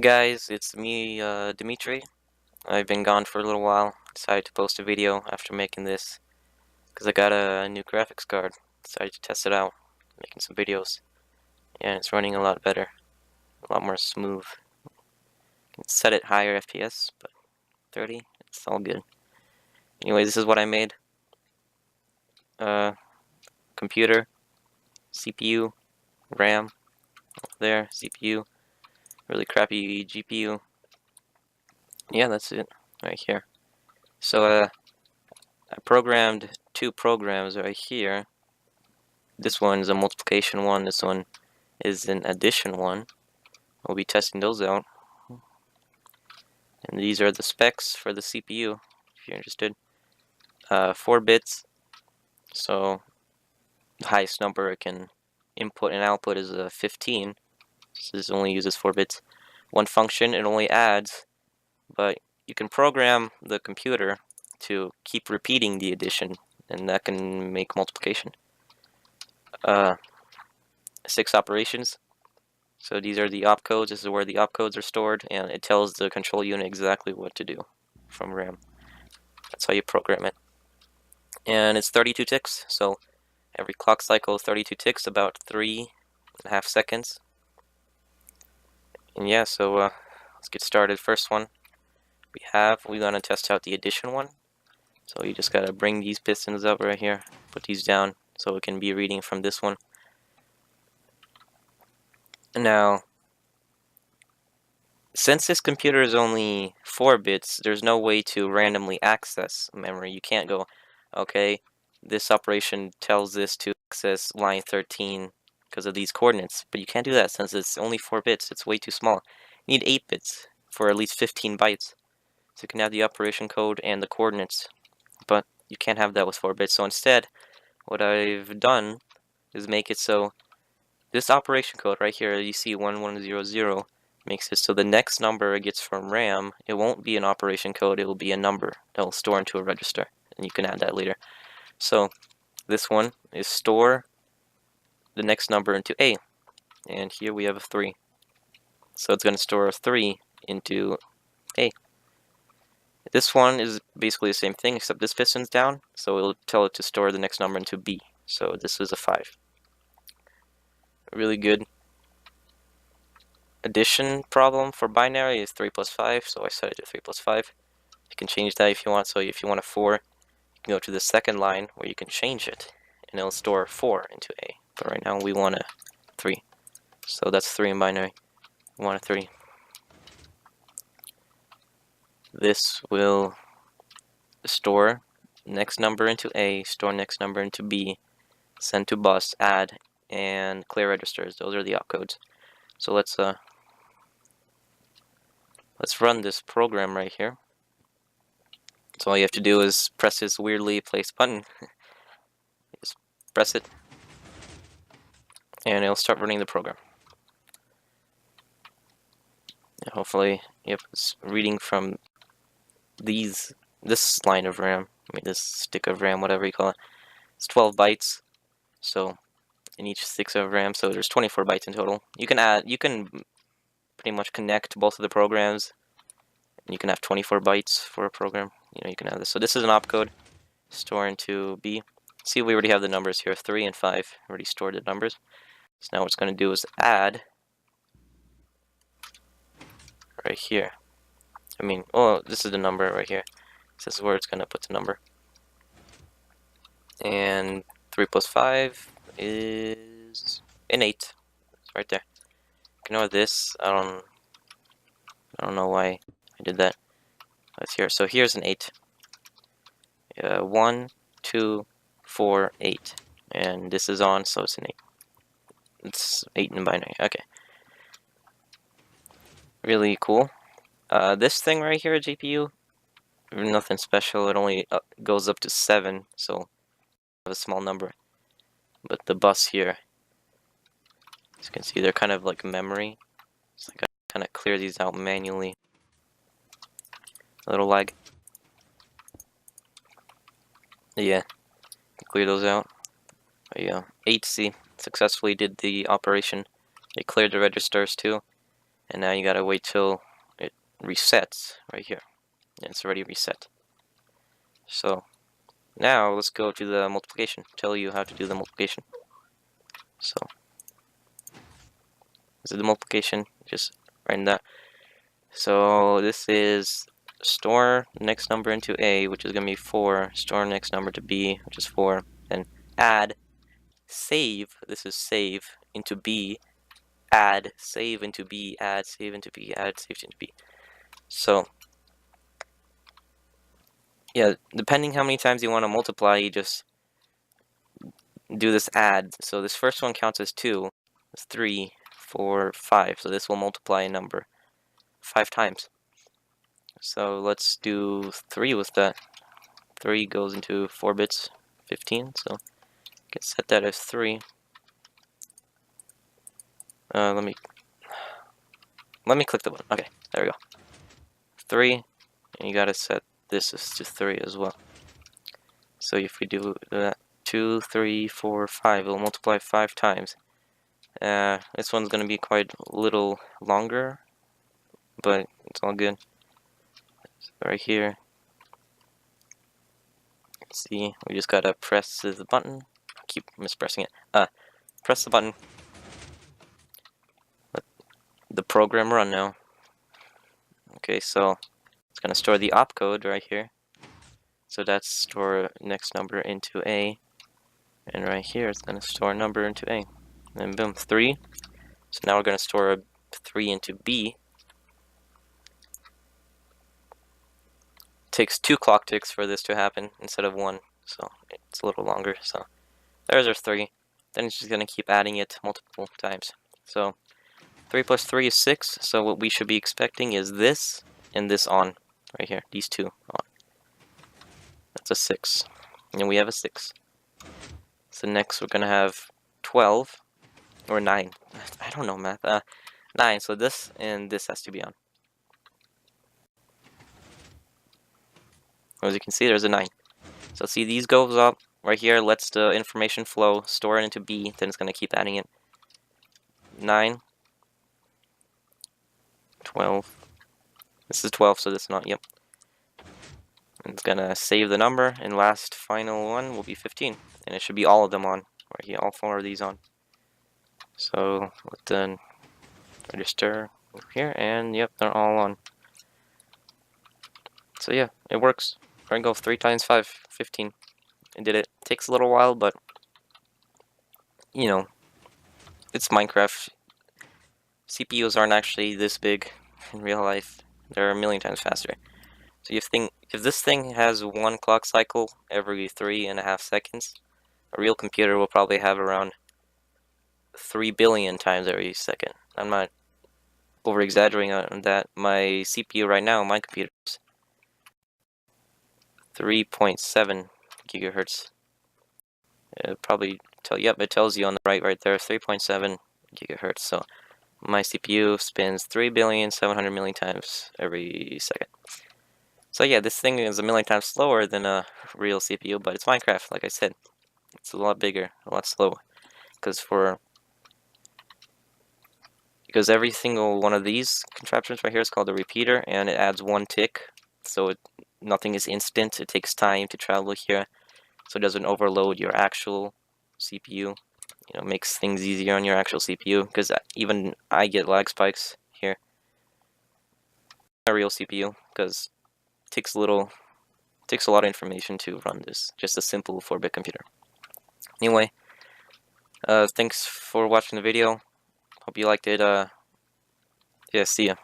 Hey guys, it's me, Dimitri. I've been gone for a little while. Decided to post a video after making this because I got a new graphics card. Decided to test it out, making some videos, and it's running a lot better, a lot more smooth. Can set it higher FPS, but 30, it's all good. Anyway, this is what I made. Computer, CPU, RAM, there, CPU, really crappy GPU. Yeah, that's it, right here. So, I programmed two programs right here. This one is a multiplication one, this one is an addition one. We'll be testing those out. And these are the specs for the CPU, if you're interested. 4 bits, so the highest number it can input and output is 15. So this only uses 4 bits. One function, it only adds, but you can program the computer to keep repeating the addition, and that can make multiplication. 6 operations. So these are the opcodes. This is where the opcodes are stored, and it tells the control unit exactly what to do from RAM. That's how you program it. And it's 32 ticks, so every clock cycle is 32 ticks, about 3.5 seconds. And yeah, so let's get started. First one we're gonna test out the addition one. So you just gotta bring these pistons up right here, put these down so it can be reading from this one. Now, since this computer is only 4 bits, there's no way to randomly access memory. You can't go, okay, this operation tells this to access line 13 because of these coordinates. But you can't do that since it's only 4 bits. It's way too small. You need 8 bits for at least 15 bytes. So you can have the operation code and the coordinates. But you can't have that with 4 bits. So instead, what I've done is make it so this operation code right here, you see 1100, makes it so the next number it gets from RAM, it won't be an operation code, it will be a number that will store into a register, and you can add that later. So this one is store the next number into A, and here we have a 3. So it's going to store a 3 into A. This one is basically the same thing, except this piston's down, so it'll tell it to store the next number into B. So this is a 5. Really good. Addition problem for binary is 3 plus 5, so I set it to 3 plus 5. You can change that if you want. So if you want a 4, you can go to the second line where you can change it, and it'll store 4 into A. But right now we want a 3, so that's 3 in binary. We want a 3. This will store next number into A, store next number into B, send to bus, add, and clear registers. Those are the opcodes. So let's run this program right here. So all you have to do is press this weirdly placed button. Just press it, and it'll start running the program. And hopefully, yep, it's reading from this line of RAM. I mean, this stick of RAM, whatever you call it. It's 12 bytes. So in each stick of RAM, so there's 24 bytes in total. You can pretty much connect both of the programs, and you can have 24 bytes for a program. You know, you can have this. So this is an opcode, store into B. See, we already have the numbers here, 3 and 5. Already stored the numbers. So now what it's going to do is add right here. I mean, oh, this is the number right here. This is where it's going to put the number. And 3 plus 5 is an 8. It's right there. Ignore this. I don't know why I did that. That's here. So here's an 8. 1, 2, 4, 8. And this is on, so it's an 8. It's 8 in binary. Okay. Really cool. This thing right here, GPU, nothing special. It only goes up to 7, so a small number. But the bus here, as you can see, they're kind of like memory. So I gotta kind of clear these out manually. A little lag. Yeah, clear those out. But yeah, 8C successfully did the operation. It cleared the registers too, and now you gotta wait till it resets right here. And it's already reset. So now let's go to the multiplication. Tell you how to do the multiplication. So this is the multiplication. Just writing that. So this is store next number into A, which is gonna be 4. Store next number to B, which is 4. Then add save. This is save into B. Add save into B. Add save into B. Add save into B. So yeah, depending how many times you want to multiply, you just do this add. So this first one counts as 2. It's 3, 4, 5. So this will multiply a number 5 times. So let's do 3 with that. 3 goes into 4 bits, 15. So I can set that as 3. Let me click the button. Okay, there we go. 3, and you gotta set this is to 3 as well. So if we do that, 2, 3, 4, 5, it'll multiply 5 times. This one's gonna be quite a little longer, but it's all good. So right here, let's see, we just gotta press the button. I keep mispressing it. Press the button. Let the program run now. Okay, so it's gonna store the opcode right here. So that's store next number into A, and right here it's gonna store number into A, and boom, 3. So now we're gonna store 3 into B. Takes 2 clock ticks for this to happen instead of 1, so it's a little longer. So there's our 3. Then it's just gonna keep adding it multiple times. So 3 plus 3 is 6. So what we should be expecting is this and this on right here. These two on. That's a 6, and we have a 6. So next we're gonna have 12 or 9. I don't know math. 9. So this and this has to be on. As you can see, there's a 9. So see, these goes up right here, lets the information flow, store it into B, then it's going to keep adding it. 9, 12. This is 12, so this is not, yep. And it's going to save the number, and last final one will be 15. And it should be all of them on, right here, all 4 of these on. So let the register over here, and yep, they're all on. So yeah, it works. We're gonna go 3 times 5, 15. It did it. Takes a little while, but you know, it's Minecraft. CPUs aren't actually this big in real life. They're a million times faster. So if this thing has 1 clock cycle every 3.5 seconds, a real computer will probably have around 3 billion times every second. I'm not over exaggerating on that. My CPU right now, my computer, 3.7 gigahertz. It'll probably tell, yep, it tells you on the right there, 3.7 gigahertz. So my CPU spins 3,700,000,000 times every second. So yeah, this thing is a million times slower than a real CPU, but it's Minecraft, like I said. It's a lot bigger, a lot slower. Because every single one of these contraptions right here is called a repeater, and it adds 1 tick. So nothing is instant. It takes time to travel here, so it doesn't overload your actual CPU. You know, makes things easier on your actual CPU. Because even I get lag spikes here. A real CPU, because it takes a lot of information to run this. Just a simple 4-bit computer. Anyway, thanks for watching the video. Hope you liked it. Yeah, see ya.